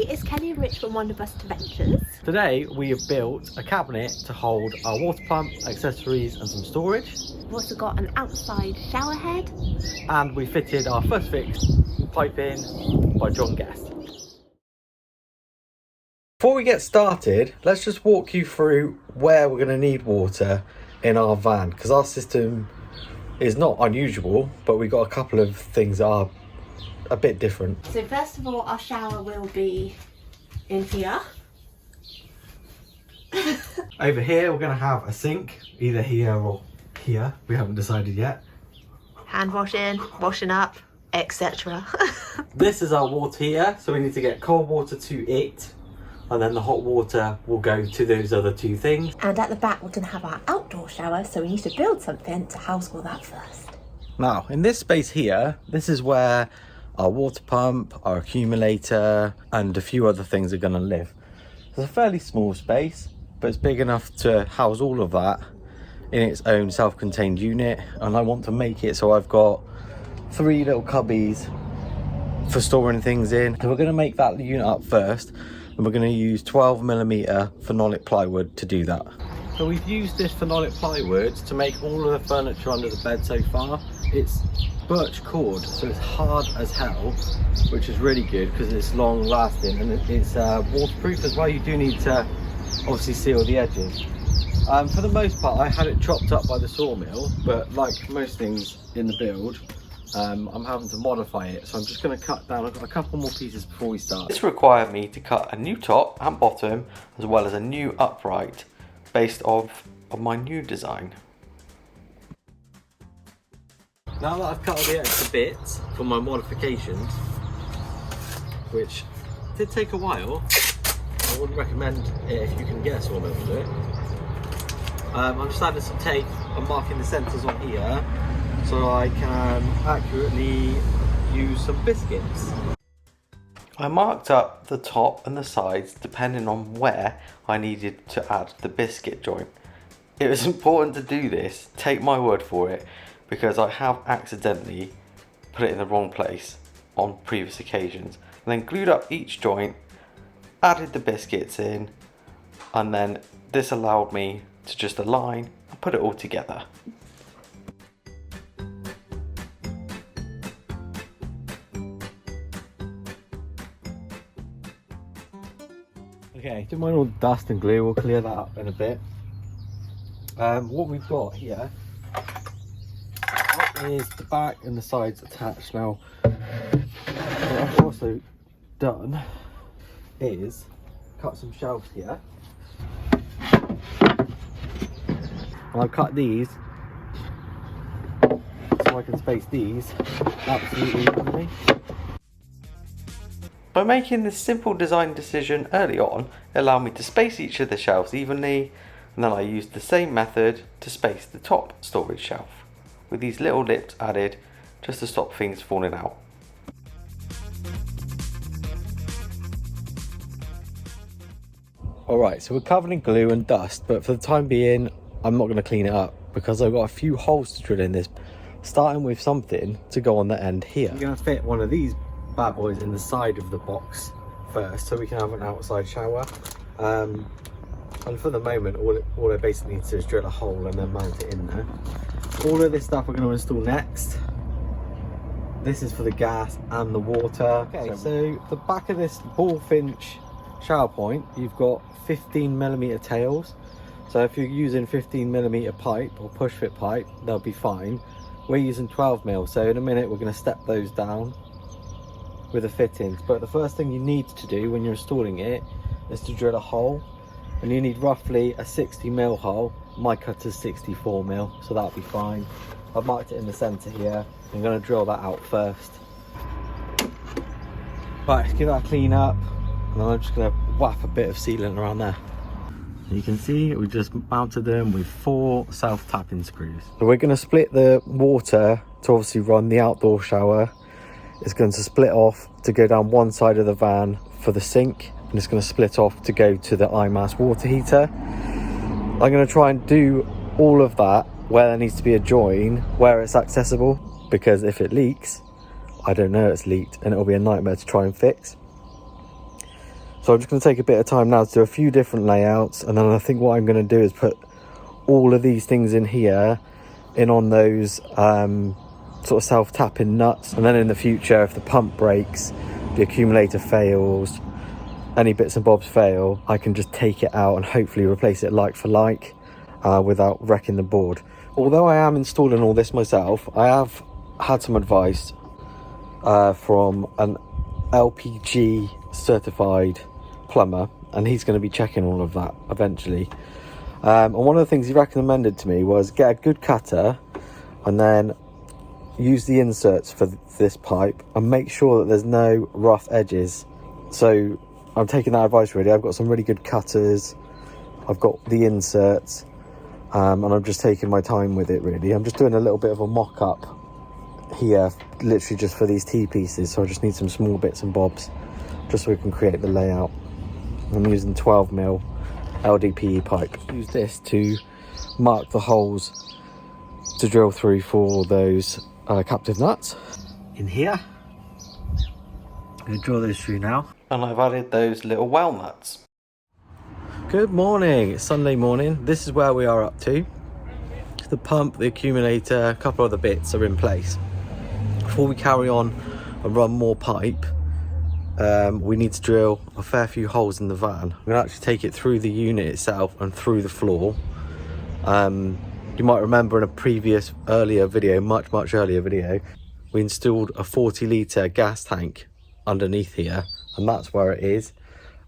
it's Kelly and Rich from Wonderbus Adventures. Today we have built a cabinet to hold our water pump, accessories and some storage. We've also got an outside shower head. And we fitted our first fix pipe in by John Guest. Before we get started, let's just walk you through where we're going to need water in our van, because our system is not unusual, but we've got a couple of things that are a bit different. So first of all, our shower will be in here. Over here we're going to have a sink, either here or here, we haven't decided yet. Hand washing, washing up, etc. This is our water heater, so we need to get cold water to it, and then the hot water will go to those other two things. And at the back we're going to have our outdoor shower, so we need to build something to house all that first. Now in this space here, this is where our water pump, our accumulator and a few other things are going to live. It's a fairly small space, but it's big enough to house all of that in its own self-contained unit, and I want to make it so I've got 3 little cubbies for storing things in. So we're going to make that unit up first, and we're going to use 12mm phenolic plywood to do that. So we've used this phenolic plywood to make all of the furniture under the bed so far. It's birch cord, so it's hard as hell, which is really good because it's long lasting, and it's waterproof as well. You do need to obviously seal the edges. For the most part I had it chopped up by the sawmill, but like most things in the build, I'm having to modify it, so I'm just going to cut down. I've got a couple more pieces before we start. This required me to cut a new top and bottom, as well as a new upright based off of my new design. Now that I've cut all the extra bits for my modifications, which did take a while, I wouldn't recommend it if you can get a sawmill to do it. I'm just adding some tape and marking the centres on here so I can accurately use some biscuits. I marked up the top and the sides depending on where I needed to add the biscuit joint. It was important to do this, take my word for it, because I have accidentally put it in the wrong place on previous occasions, and then glued up each joint, added the biscuits in, and then this allowed me to just align and put it all together. Okay, don't mind all the dust and glue, we'll clear that up in a bit. What we've got here is the back and the sides attached. Now what I've also done is cut some shelves here, and I've cut these so I can space these absolutely evenly. By making this simple design decision early on, it allowed me to space each of the shelves evenly, and then I used the same method to space the top storage shelf, with these little lips added just to stop things falling out. Alright, so we're covered in glue and dust, but for the time being I'm not going to clean it up because I've got a few holes to drill in this, starting with something to go on the end here. I'm going to fit one of these bad boys in the side of the box first so we can have an outside shower. And for the moment all I basically need to do is drill a hole and then mount it in there. All of this stuff we're going to install next. This is for the gas and the water. Okay, so the back of this Bullfinch shower point, you've got 15mm tails. So if you're using 15mm pipe or push fit pipe, they'll be fine. We're using 12mm, so in a minute we're going to step those down with the fittings. But the first thing you need to do when you're installing it is to drill a hole, and you need roughly a 60mm hole. My cutter's 64mm, so that'll be fine. I've marked it in the centre here. I'm going to drill that out first. Right, let's give that a clean up, and then I'm just going to whap a bit of sealant around there. You can see we just mounted them with 4 self-tapping screws. So we're going to split the water to obviously run the outdoor shower. It's going to split off to go down one side of the van for the sink, and it's going to split off to go to the IMAS water heater. I'm going to try and do all of that where there needs to be a join, where it's accessible, because if it leaks, I don't know it's leaked and it'll be a nightmare to try and fix. So I'm just going to take a bit of time now to do a few different layouts, and then I think what I'm going to do is put all of these things in here, in on those sort of self-tapping nuts, and then in the future, if the pump breaks, the accumulator fails, any bits and bobs fail, I can just take it out and hopefully replace it like for like without wrecking the board. Although I am installing all this myself, I have had some advice from an LPG certified plumber, and he's going to be checking all of that eventually. And one of the things he recommended to me was get a good cutter and then use the inserts for this pipe and make sure that there's no rough edges. So I'm taking that advice really. I've got some really good cutters, I've got the inserts, and I'm just taking my time with it really. I'm just doing a little bit of a mock-up here, literally just for these T-pieces, so I just need some small bits and bobs just so we can create the layout. I'm using 12mm LDPE pipe. Use this to mark the holes to drill through for those captive nuts. In here, I'm going to drill those through now. And I've added those little well nuts. Good morning, it's Sunday morning. This is where we are up to. The pump, the accumulator, a couple other bits are in place. Before we carry on and run more pipe, we need to drill a fair few holes in the van. I'm going to actually take it through the unit itself and through the floor. You might remember in a previous earlier video, much earlier video, we installed a 40-litre gas tank underneath here, and that's where it is.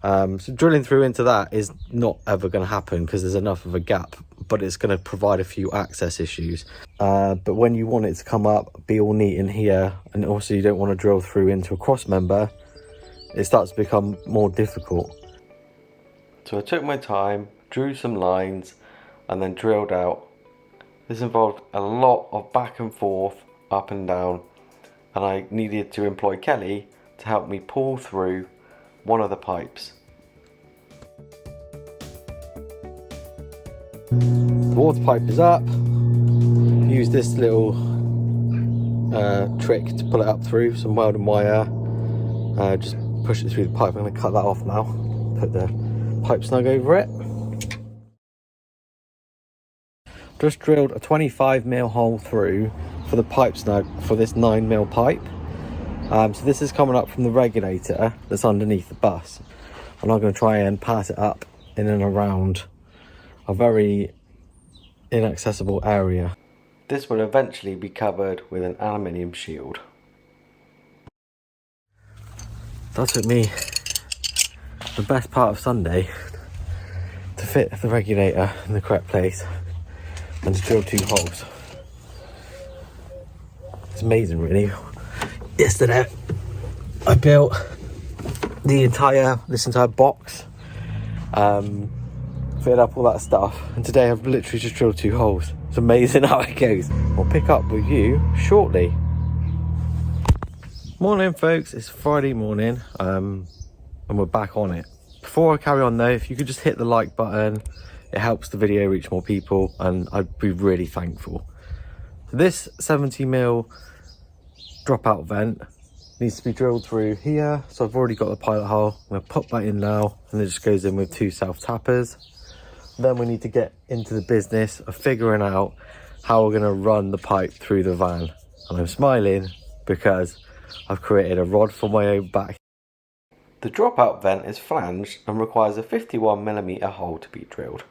So drilling through into that is not ever going to happen because there's enough of a gap, but it's going to provide a few access issues. But when you want it to come up, be all neat in here, and also you don't want to drill through into a cross member, it starts to become more difficult. So I took my time, drew some lines, and then drilled out. This involved a lot of back and forth, up and down, and I needed to employ Kelly to help me pull through one of the pipes. The water pipe is up. Use this little trick to pull it up through, some welding wire. Just push it through the pipe. I'm going to cut that off now. Put the pipe snug over it. Just drilled a 25mm hole through for the pipe snug for this 9mm pipe. So this is coming up from the regulator that's underneath the bus. And I'm going to try and pass it up in and around a very inaccessible area. This will eventually be covered with an aluminium shield. That took me the best part of Sunday to fit the regulator in the correct place and to drill 2 holes. It's amazing really. Yesterday I built this entire box, fitted up all that stuff, and today I've literally just drilled 2 holes. It's amazing how it goes. I'll pick up with you shortly. Morning folks, it's Friday morning, and we're back on it. Before I carry on though, if you could just hit the like button, it helps the video reach more people and I'd be really thankful. This 70mm dropout vent needs to be drilled through here, so I've already got the pilot hole. I'm going to pop that in now, and it just goes in with 2 self tappers. Then we need to get into the business of figuring out how we're going to run the pipe through the van. And I'm smiling because I've created a rod for my own back. The dropout vent is flanged and requires a 51mm hole to be drilled.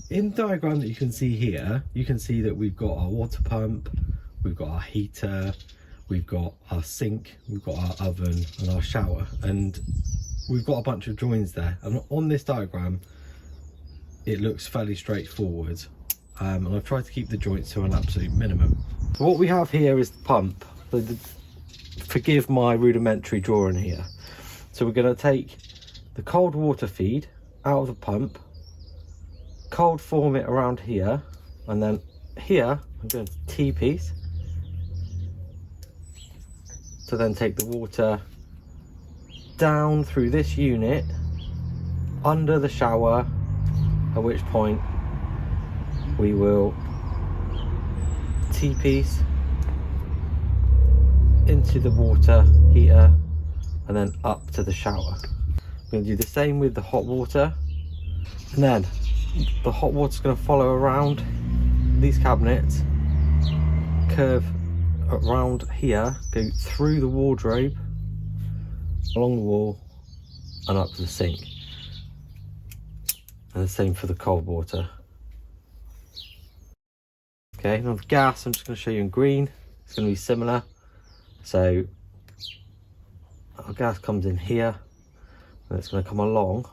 In the diagram that you can see here, you can see that we've got our water pump, we've got our heater, we've got our sink, we've got our oven and our shower, and we've got a bunch of joins there. And on this diagram, it looks fairly straightforward, and I've tried to keep the joints to an absolute minimum. So what we have here is the pump. Forgive my rudimentary drawing here. So we're going to take the cold water feed out of the pump, cold form it around here, and then here I'm going to T-piece to then take the water down through this unit under the shower, at which point we will T-piece into the water heater and then up to the shower. I'm going to do the same with the hot water, and then the hot water is going to follow around these cabinets, curve around here, go through the wardrobe, along the wall and up to the sink. And the same for the cold water. Okay, now the gas, I'm just going to show you in green. It's going to be similar. So our gas comes in here, and it's going to come along,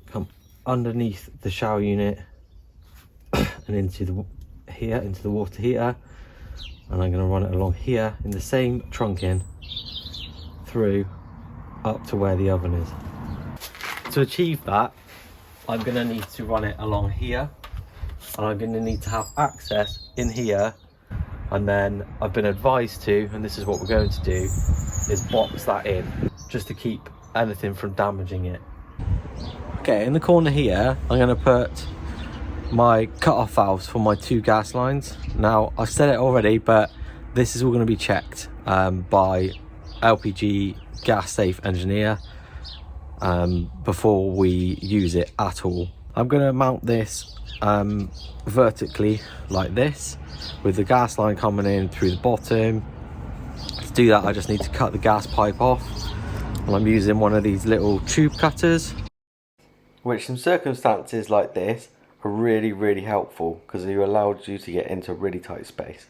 come underneath the shower unit and into the water heater, and I'm going to run it along here in the same trunking through up to where the oven is. To achieve that, I'm going to need to run it along here, and I'm going to need to have access in here, and then I've been advised to, and this is what we're going to do, is box that in just to keep anything from damaging it. Okay, in the corner here I'm going to put my cut-off valves for my 2 gas lines. Now, I've said it already, but this is all going to be checked by LPG Gas Safe engineer before we use it at all. I'm going to mount this vertically like this, with the gas line coming in through the bottom. To do that, I just need to cut the gas pipe off, and I'm using one of these little tube cutters, which in circumstances like this are really helpful because it allows you to get into a really tight space.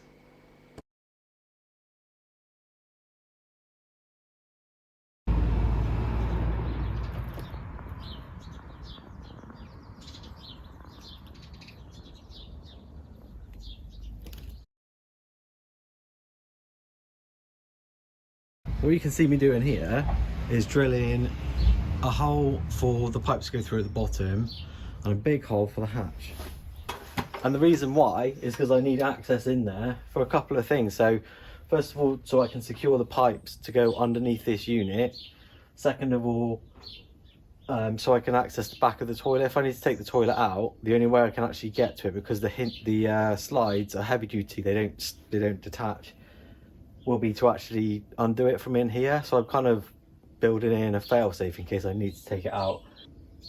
What you can see me doing here is drilling a hole for the pipes to go through at the bottom and a big hole for the hatch. And the reason why is because I need access in there for a couple of things. So first of all, so I can secure the pipes to go underneath this unit. Second of all, so I can access the back of the toilet. If I need to take the toilet out, the only way I can actually get to it, because the slides are heavy duty, they don't detach, will be to actually undo it from in here. So I'm kind of building in a fail-safe in case I need to take it out.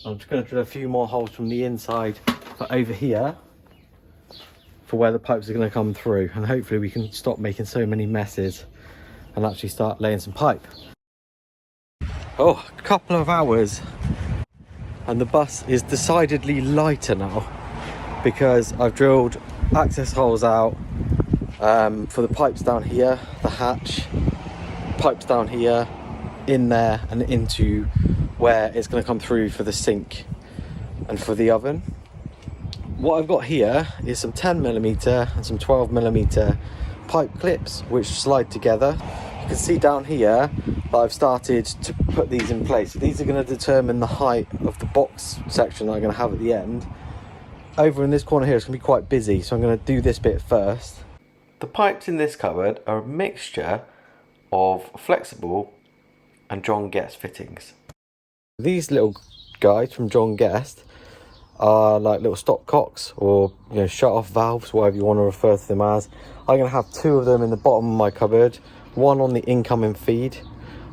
I'm just going to drill a few more holes from the inside for over here for where the pipes are going to come through, and hopefully we can stop making so many messes and actually start laying some pipe. Oh, a couple of hours and the bus is decidedly lighter now because I've drilled access holes out for the pipes down here, the hatch, pipes down here, in there and into where it's going to come through for the sink and for the oven. What I've got here is some 10mm and some 12mm pipe clips which slide together. You can see down here that I've started to put these in place. These are going to determine the height of the box section that I'm going to have at the end. Over in this corner here it's going to be quite busy, so I'm going to do this bit first. The pipes in this cupboard are a mixture of flexible and John Guest fittings. These little guys from John Guest are like little stopcocks, or shut off valves, whatever you want to refer to them as. I'm going to have 2 of them in the bottom of my cupboard, one on the incoming feed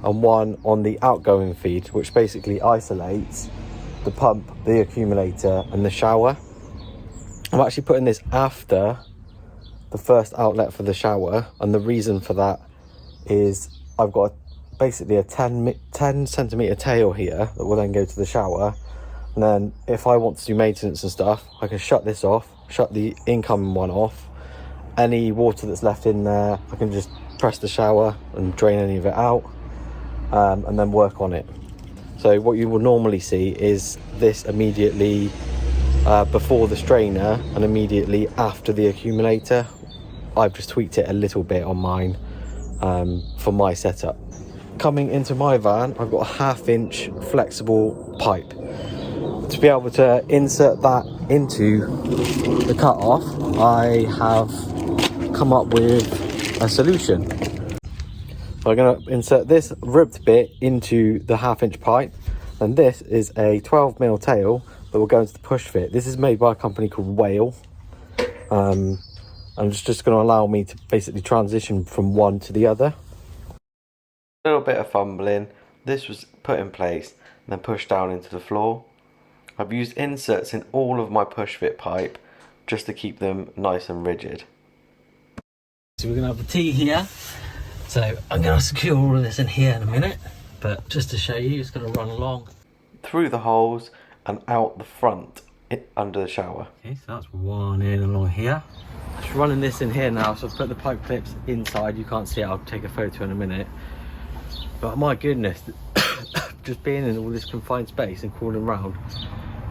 and one on the outgoing feed, which basically isolates the pump, the accumulator and the shower. I'm actually putting this after the first outlet for the shower, and the reason for that is I've got basically a 10 centimeter tail here that will then go to the shower, and then if I want to do maintenance and stuff, I can shut this off, shut the incoming one off. Any water that's left in there, I can just press the shower and drain any of it out, and then work on it. So what you will normally see is this immediately before the strainer and immediately after the accumulator. I've just tweaked it a little bit on mine for my setup. Coming into my van, I've got a 1/2 inch flexible pipe. To be able to insert that into the cut-off, I have come up with a solution. I'm going to insert this ribbed bit into the 1/2 inch pipe, and this is a 12mm tail that will go into the push fit. This is made by a company called Whale, and it's just going to allow me to basically transition from one to the other. A little bit of fumbling, This was put in place and then pushed down into the floor. I've used inserts in all of my push fit pipe just to keep them nice and rigid. So we're going to have the T here. So I'm going to secure all of this in here in a minute, but just to show you, it's going to run along through the holes and out the front under the shower. Okay, so that's one in along here. Just running this in here now, so I've put the pipe clips inside. You can't see it, I'll take a photo in a minute. But my goodness, just being in all this confined space and crawling around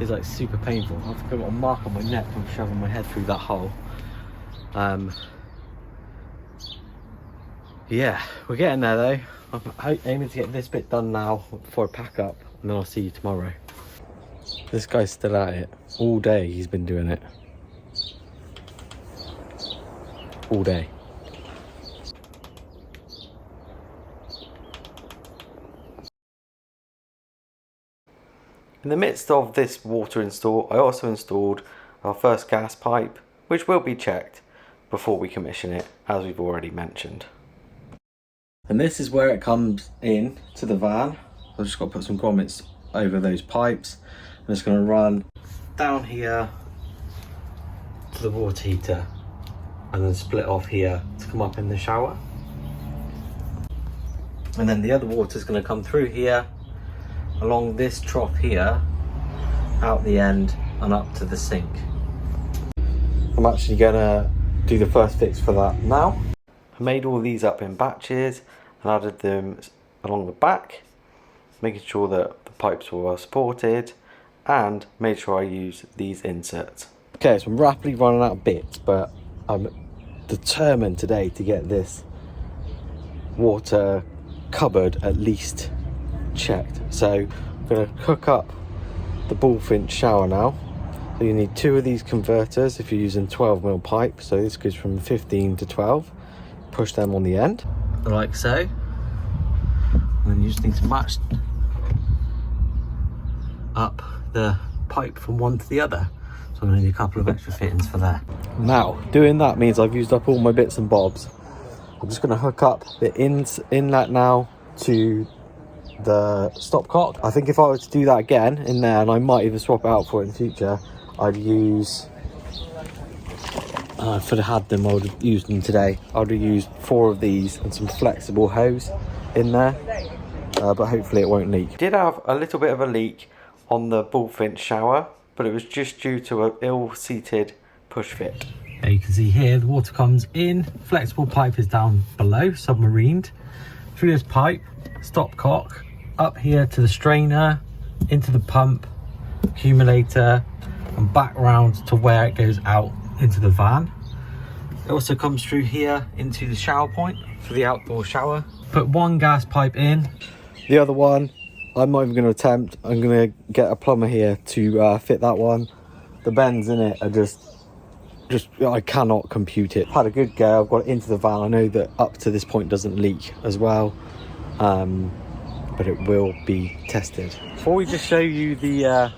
is like super painful. I've got a mark on my neck from shoving my head through that hole. Yeah, we're getting there though. I'm aiming to get this bit done now before I pack up, and then I'll see you tomorrow. This guy's still at it. All day he's been doing it. All day. In the midst of this water install, I also installed our first gas pipe, which will be checked before we commission it, as we've already mentioned. And this is where it comes in to the van. I've just got to put some grommets over those pipes. I'm just going to run down here to the water heater and then split off here to come up in the shower. And then the other water is going to come through here, along this trough here, out the end and up to the sink. I'm actually going to do the first fix for that now. I made all these up in batches and added them along the back, making sure that the pipes were well supported, and made sure I use these inserts. Okay, so I'm rapidly running out of bits, but I'm determined today to get this water cupboard at least checked. So I'm going to hook up the Bullfinch shower now. So you need 2 of these converters if you're using 12mm pipe. So this goes from 15 to 12. Push them on the end, like so. And then you just need to match up the pipe from one to the other. So I'm going to need a couple of extra fittings for that. Now, doing that means I've used up all my bits and bobs. I'm just going to hook up the inlet now to the stopcock. I think if I were to do that again in there, and I might even swap it out for it in the future, I'd use, if I'd had them, I would have used them today. I would have used 4 of these and some flexible hose in there, but hopefully it won't leak. Did have a little bit of a leak on the Bullfinch shower, but it was just due to an ill-seated push fit. Yeah, you can see here the water comes in, flexible pipe is down below, submarined, through this pipe, stopcock, up here to the strainer, into the pump, accumulator, and back round to where it goes out into the van. It also comes through here into the shower point for the outdoor shower. Put one gas pipe in. The other one, I'm not even going to attempt. I'm going to get a plumber here to fit that one. The bends in it are just I cannot compute it. Had a good go. I've got it into the van. I know that up to this point doesn't leak as well, but it will be tested. Before we just show you the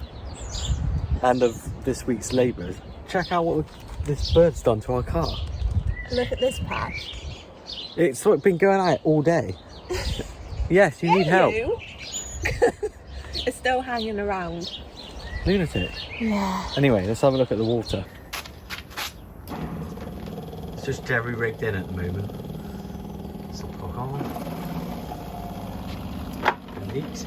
end of this week's labours, check out what this bird's done to our car. Look at this patch. It's sort of been going at it all day. Yes, you need help. It's still hanging around. Lunatic. Yeah. Anyway, let's have a look at the water. It's just jerry rigged in at the moment. Stopcock on. It leaks.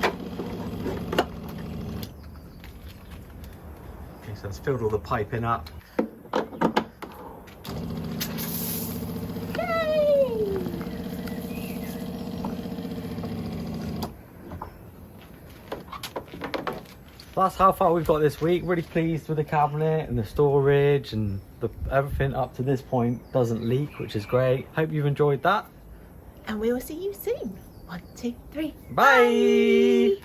Okay, so that's filled all the piping up. That's how far we've got this week. Really pleased with the cabinet and the storage, and everything up to this point doesn't leak, which is great. Hope you've enjoyed that. And we will see you soon. 1, 2, 3. Bye.